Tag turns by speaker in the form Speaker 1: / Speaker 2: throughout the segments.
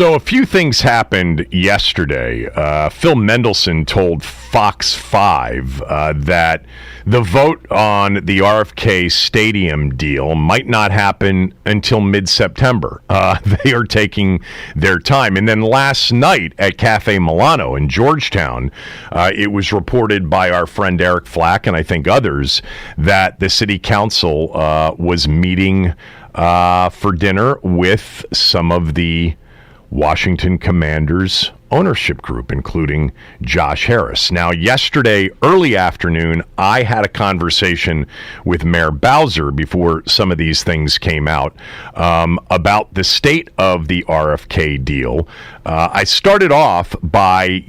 Speaker 1: So a few things happened yesterday. Phil Mendelson told Fox 5 that the vote on the RFK Stadium deal might not happen until mid-September. They are taking their time. And then last night at Cafe Milano in Georgetown, it was reported by our friend Eric Flack and I think others that the city council was meeting for dinner with some of the Washington Commanders ownership group, including Josh Harris. Now, yesterday, early afternoon, I had a conversation with Mayor Bowser before some of these things came out about the state of the RFK deal. I started off by,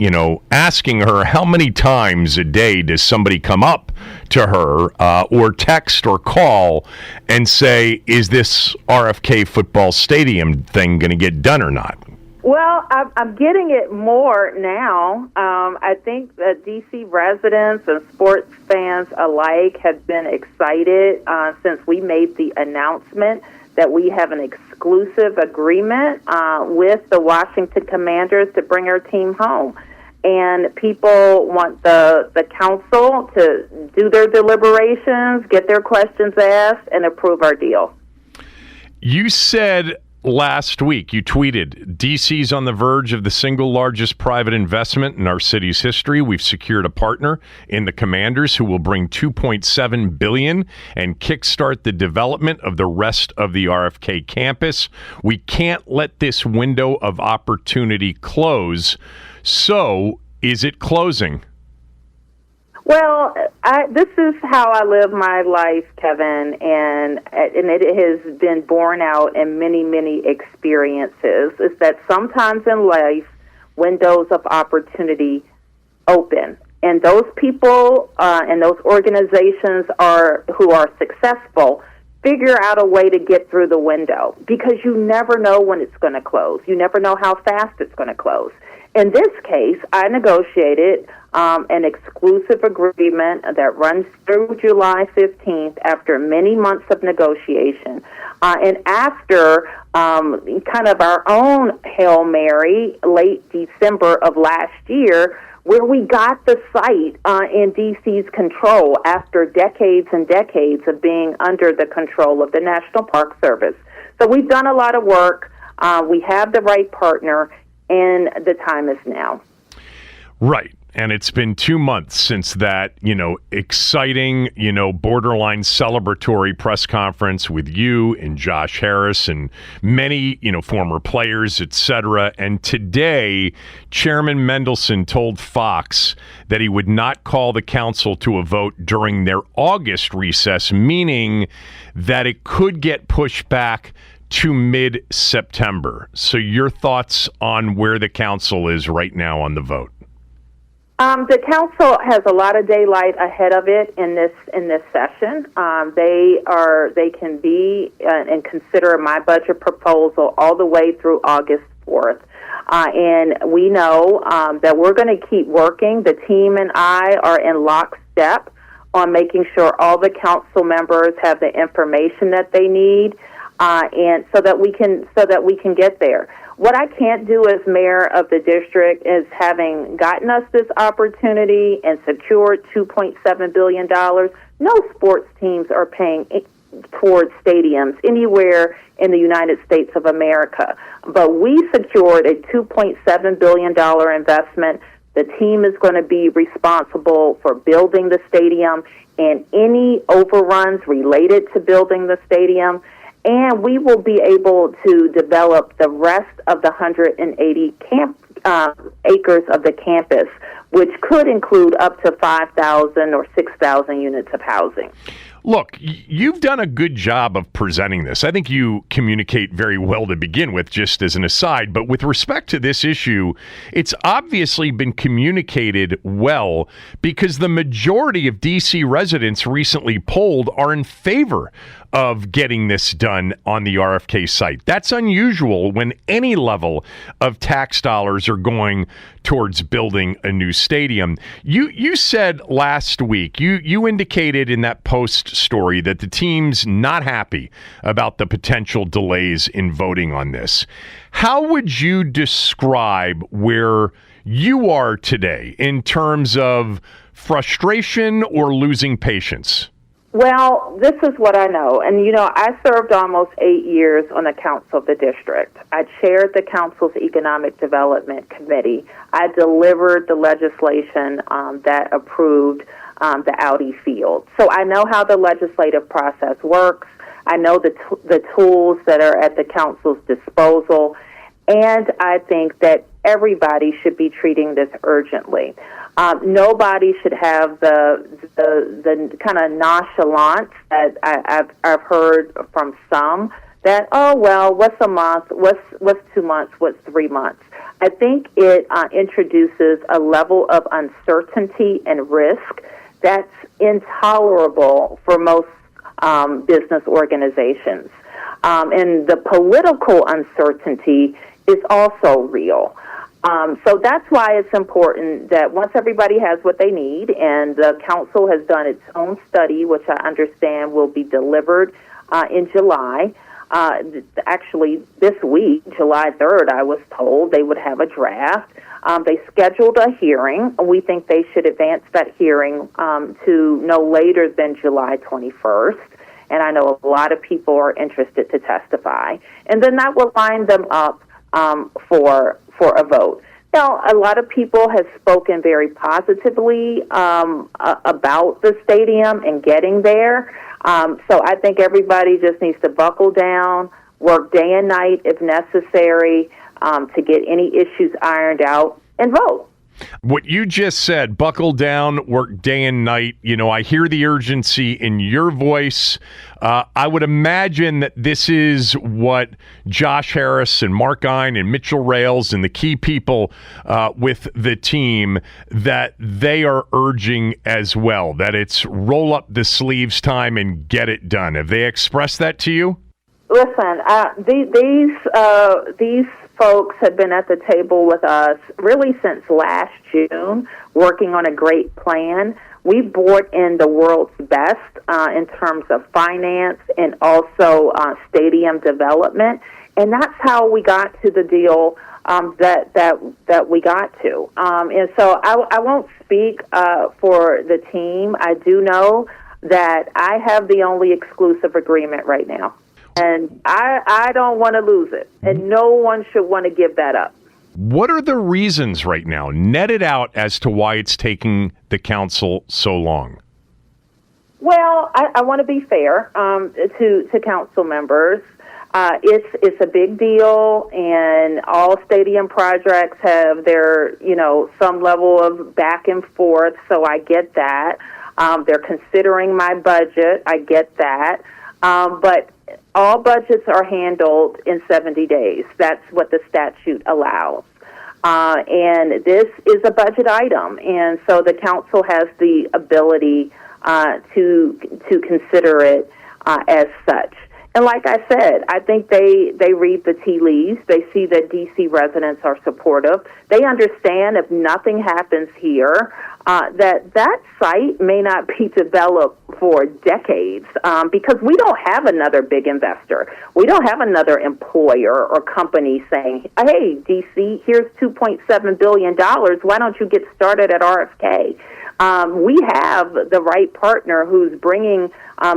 Speaker 1: asking her how many times a day does somebody come up to her or text or call and say, is this RFK football stadium thing going to get done or not?
Speaker 2: Well, I'm getting it more now. I think that D.C. residents and sports fans alike have been excited since we made the announcement that we have an exclusive agreement with the Washington Commanders to bring our team home. And people want the council to do their deliberations, get their questions asked, and approve our deal.
Speaker 1: You said last week, you tweeted, DC's on the verge of the single largest private investment in our city's history. We've secured a partner in the Commanders who will bring $2.7 billion and kickstart the development of the rest of the RFK campus. We can't let this window of opportunity close. So, is it closing?
Speaker 2: Well, this is how I live my life, Kevin, and it has been borne out in many, many experiences, is that sometimes in life, windows of opportunity open. And those people and those organizations who are successful figure out a way to get through the window, because you never know when it's going to close. You never know how fast it's going to close. In this case, I negotiated an exclusive agreement that runs through July 15th after many months of negotiation. And after kind of our own Hail Mary, late December of last year, where we got the site in D.C.'s control after decades and decades of being under the control of the National Park Service. So we've done a lot of work. We have the right partner, and the time is now.
Speaker 1: Right. And it's been 2 months since that, exciting, borderline celebratory press conference with you and Josh Harris and many, former players, et cetera. And today, Chairman Mendelson told Fox that he would not call the council to a vote during their August recess, meaning that it could get pushed back to mid-September. So your thoughts on where the council is right now on the vote?
Speaker 2: The council has a lot of daylight ahead of it in this session. They can be and consider my budget proposal all the way through August 4th. And we know that we're going to keep working. The team and I are in lockstep on making sure all the council members have the information that they need. And so that we can get there. What I can't do as mayor of the district is, having gotten us this opportunity and secured $2.7 billion, no sports teams are paying towards stadiums anywhere in the United States of America. But we secured a $2.7 billion investment. The team is going to be responsible for building the stadium and any overruns related to building the stadium. And we will be able to develop the rest of the 180 acres of the campus, which could include up to 5,000 or 6,000 units of housing.
Speaker 1: Look, you've done a good job of presenting this. I think you communicate very well to begin with, just as an aside. But with respect to this issue, it's obviously been communicated well, because the majority of D.C. residents recently polled are in favor of getting this done on the RFK site. That's unusual when any level of tax dollars are going towards building a new stadium. You said last week, you indicated in that Post story that the team's not happy about the potential delays in voting on this. How would you describe where you are today in terms of frustration or losing patience?
Speaker 2: Well, this is what I know. And, I served almost 8 years on the council of the district. I chaired the council's economic development committee. I delivered the legislation that approved the Audi field. So I know how the legislative process works. I know the tools that are at the council's disposal. And I think that everybody should be treating this urgently. Nobody should have the kind of nonchalance that I've heard from some that, oh, well, what's a month, what's 2 months, what's 3 months. I think it introduces a level of uncertainty and risk that's intolerable for most business organizations. And the political uncertainty is also real. So that's why it's important that once everybody has what they need, and the council has done its own study, which I understand will be delivered in July. Actually, this week, July 3rd, I was told they would have a draft. They scheduled a hearing. We think they should advance that hearing to no later than July 21st. And I know a lot of people are interested to testify. And then that will line them up for a vote. Now, a lot of people have spoken very positively about the stadium and getting there. So I think everybody just needs to buckle down, work day and night if necessary to get any issues ironed out, and vote.
Speaker 1: What you just said, buckle down, work day and night. I hear the urgency in your voice. I would imagine that this is what Josh Harris and Mark Ein and Mitchell Rails and the key people with the team, that they are urging as well, that it's roll up the sleeves time and get it done. Have they expressed that to you?
Speaker 2: Listen, these folks have been at the table with us really since last June, working on a great plan. We've brought in the world's best in terms of finance and also stadium development, and that's how we got to the deal that we got to. And so I won't speak for the team. I do know that I have the only exclusive agreement right now. And I don't want to lose it, and no one should want to give that up.
Speaker 1: What are the reasons right now, net it out, as to why it's taking the council so long?
Speaker 2: Well, I want to be fair to council members. It's a big deal, and all stadium projects have their, some level of back and forth, so I get that. They're considering my budget. I get that. But all budgets are handled in 70 days. That's what the statute allows. And this is a budget item, and so the council has the ability to consider it as such. And like I said, I think they read the tea leaves. They see that D.C. residents are supportive. They understand if nothing happens here, that site may not be developed for decades because we don't have another big investor. We don't have another employer or company saying, hey, D.C., here's $2.7 billion. Why don't you get started at RFK? We have the right partner who's bringing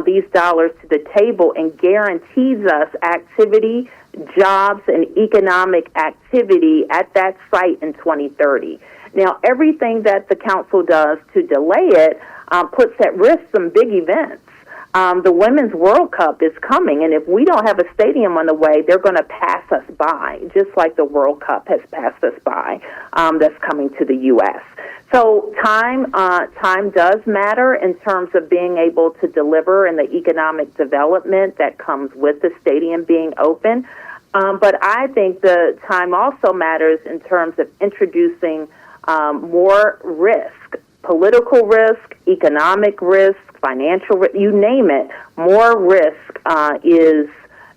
Speaker 2: these dollars to the table and guarantees us activity, jobs, and economic activity at that site in 2030. Now, everything that the council does to delay it puts at risk some big events. The Women's World Cup is coming, and if we don't have a stadium on the way, they're going to pass us by, just like the World Cup has passed us by that's coming to the U.S. So time does matter in terms of being able to deliver and the economic development that comes with the stadium being open. But I think the time also matters in terms of introducing more risk political risk, economic risk, financial risk, you name it. More risk is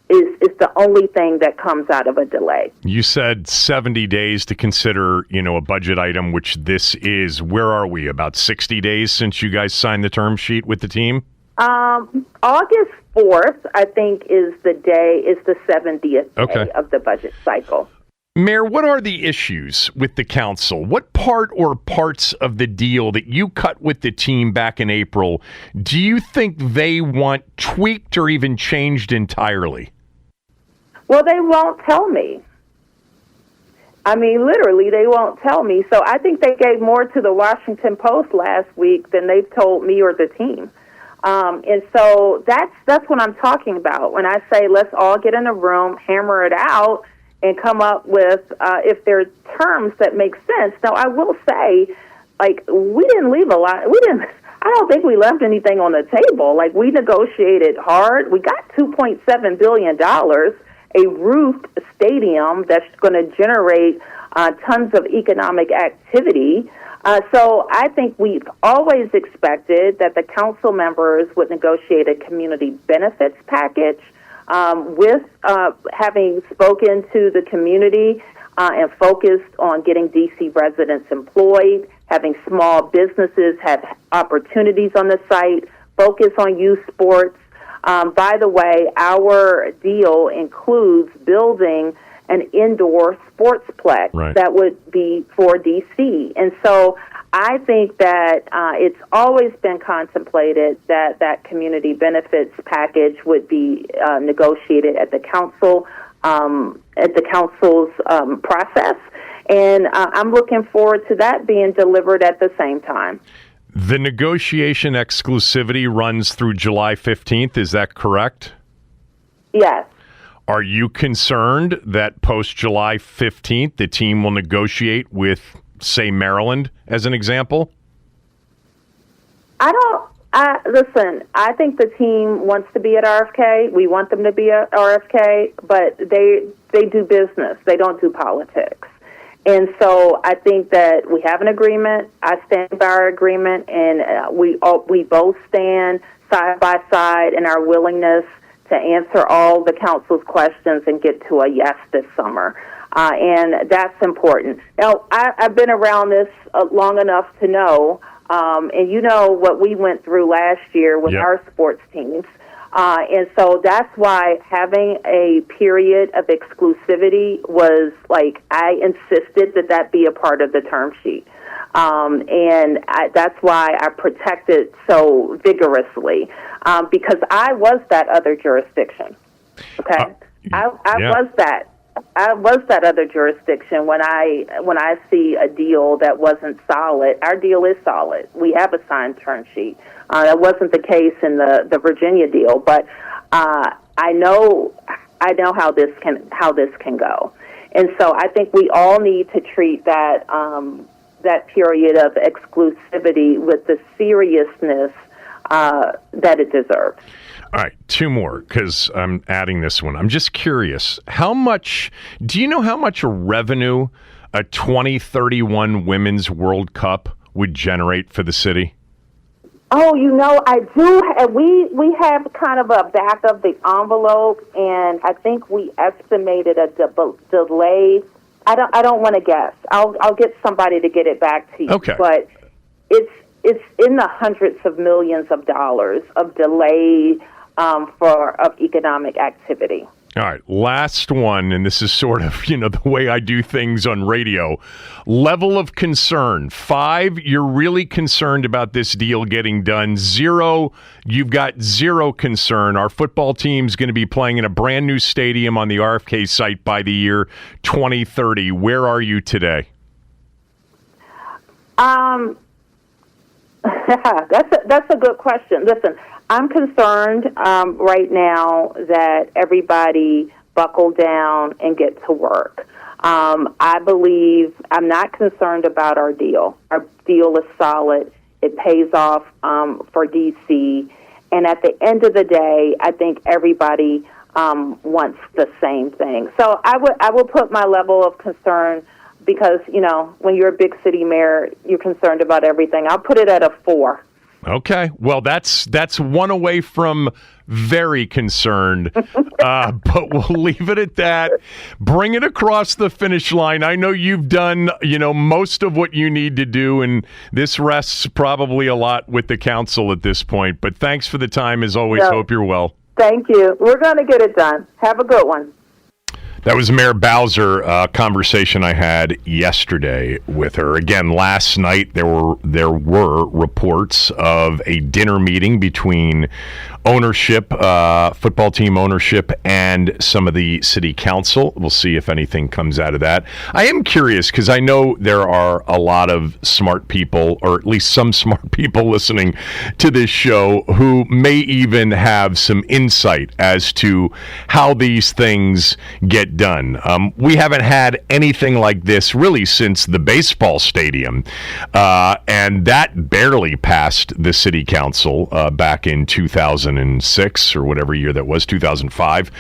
Speaker 2: the only thing that comes out of a delay.
Speaker 1: You said 70 days to consider, a budget item, which this is. Where are we? About 60 days since you guys signed the term sheet with the team?
Speaker 2: August 4th, I think, is the 70th day of the budget cycle.
Speaker 1: Mayor, what are the issues with the council? What part or parts of the deal that you cut with the team back in April do you think they want tweaked or even changed entirely?
Speaker 2: Well, they won't tell me. I mean, literally, they won't tell me. So I think they gave more to the Washington Post last week than they've told me or the team. And so that's what I'm talking about when I say let's all get in a room, hammer it out, and come up with if there are terms that make sense. Now, I will say, we didn't leave a lot. I don't think we left anything on the table. We negotiated hard. We got $2.7 billion, a roofed stadium that's going to generate tons of economic activity. So I think we've always expected that the council members would negotiate a community benefits package with having spoken to the community and focused on getting D.C. residents employed, having small businesses have opportunities on the site, focus on youth sports. By the way, our deal includes building an indoor sportsplex that would be for D.C. And so I think that it's always been contemplated that that community benefits package would be negotiated at the council's process. And I'm looking forward to that being delivered at the same time.
Speaker 1: The negotiation exclusivity runs through July 15th. Is that correct?
Speaker 2: Yes.
Speaker 1: Are you concerned that post-July 15th, the team will negotiate with, say, Maryland, as an example?
Speaker 2: Listen, I think the team wants to be at RFK. We want them to be at RFK, but they do business. They don't do politics. And so I think that we have an agreement. I stand by our agreement, and we both stand side by side in our willingness to answer all the council's questions and get to a yes this summer. And that's important. Now, I've been around this long enough to know, and you know what we went through last year with our sports teams. And so that's why having a period of exclusivity was I insisted that be a part of the term sheet. And that's why I protected so vigorously, because I was that other jurisdiction. Okay, I was that other jurisdiction when I see a deal that wasn't solid. Our deal is solid. We have a signed term sheet. That wasn't the case in the Virginia deal, but I know how this can go, and so I think we all need to treat that period of exclusivity with the seriousness that it deserves.
Speaker 1: All right, two more, because I'm adding this one. I'm just curious, do you know how much revenue a 2031 Women's World Cup would generate for the city?
Speaker 2: Oh, I do. We have kind of a back of the envelope, and I think we estimated a delay. I don't want to guess. I'll get somebody to get it back to you.
Speaker 1: Okay.
Speaker 2: But it's in the hundreds of millions of dollars of delay of economic activity.
Speaker 1: All right, last one, and this is sort of, the way I do things on radio. Level of concern. 5, you're really concerned about this deal getting done. 0, you've got 0 concern. Our football team's going to be playing in a brand new stadium on the RFK site by the year 2030. Where are you today?
Speaker 2: That's a good question. Listen, I'm concerned right now that everybody buckle down and get to work. I believe I'm not concerned about our deal. Our deal is solid. It pays off for D.C. And at the end of the day, I think everybody wants the same thing. So I will put my level of concern because, when you're a big city mayor, you're concerned about everything. I'll put it at a 4.
Speaker 1: Okay. Well, that's one away from very concerned, but we'll leave it at that. Bring it across the finish line. I know you've done, most of what you need to do, and this rests probably a lot with the council at this point. But thanks for the time, as always.
Speaker 2: No.
Speaker 1: Hope you're well.
Speaker 2: Thank you. We're going to get it done. Have a good one.
Speaker 1: That was Mayor Bowser, conversation I had yesterday with her. Again, last night there were reports of a dinner meeting between ownership, football team ownership, and some of the city council. We'll see if anything comes out of that. I am curious because I know there are a lot of smart people, or at least some smart people listening to this show who may even have some insight as to how these things get done. We haven't had anything like this really since the baseball stadium, and that barely passed the city council back in 2006 or whatever year that was, 2005.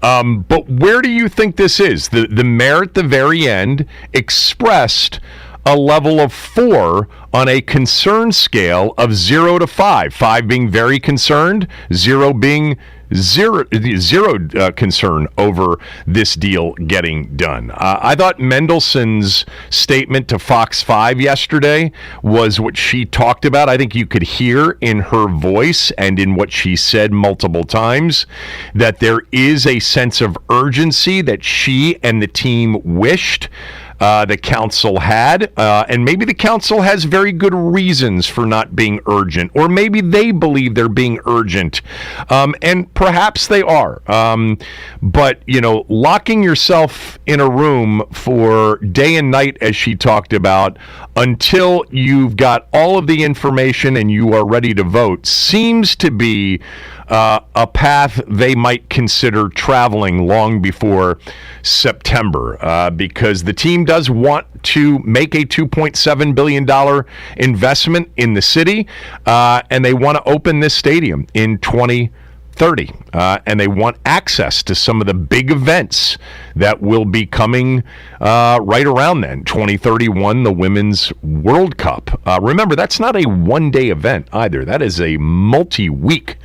Speaker 1: But where do you think this is? The mayor at the very end expressed a level of 4 on a concern scale of 0 to 5. 5 being very concerned, 0 being zero concern over this deal getting done. I thought Mendelson's statement to Fox 5 yesterday was what she talked about. I think you could hear in her voice and in what she said multiple times that there is a sense of urgency that she and the team wished the council had, and maybe the council has very good reasons for not being urgent, or maybe they believe they're being urgent, and perhaps they are. But, locking yourself in a room for day and night, as she talked about, until you've got all of the information and you are ready to vote, seems to be a path they might consider traveling long before September, because the team does want to make a $2.7 billion investment in the city, and they want to open this stadium in 2030, and they want access to some of the big events that will be coming right around then. 2031, the Women's World Cup. Remember, that's not a one-day event either. That is a multi-week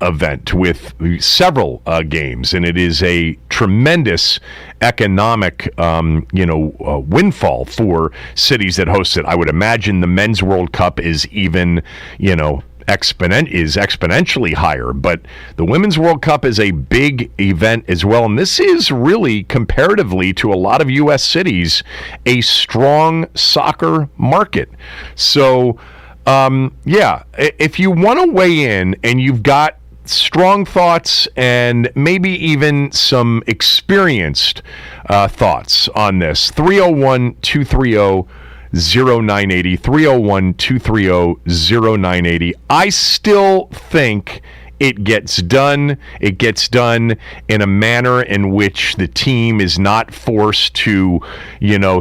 Speaker 1: event with several games, and it is a tremendous economic windfall for cities that host it. I would imagine the Men's World Cup is even exponentially higher, but the Women's World Cup is a big event as well, and this is really, comparatively to a lot of U.S. cities, a strong soccer market. So if you want to weigh in and you've got strong thoughts and maybe even some experienced thoughts on this, 301-230-0980, 301-230-0980. I still think it gets done. It gets done in a manner in which the team is not forced to,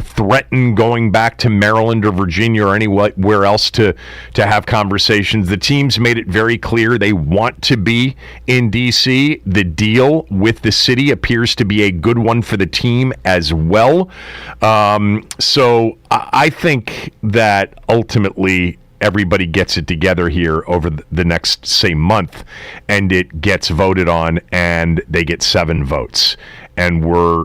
Speaker 1: threaten going back to Maryland or Virginia or anywhere else to have conversations. The team's made it very clear they want to be in D.C. The deal with the city appears to be a good one for the team as well. So I think that ultimately everybody gets it together here over the next, say, month, and it gets voted on, and they get 7 votes. And we're,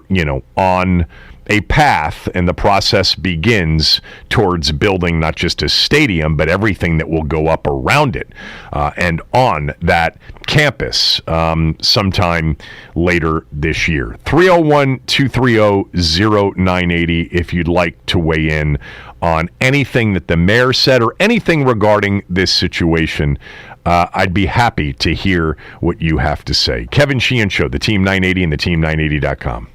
Speaker 1: on a path, and the process begins towards building not just a stadium, but everything that will go up around it and on that campus sometime later this year. 301-230-0980 if you'd like to weigh in on anything that the mayor said or anything regarding this situation. I'd be happy to hear what you have to say. Kevin Sheehan Show, the Team 980 and the Team980.com.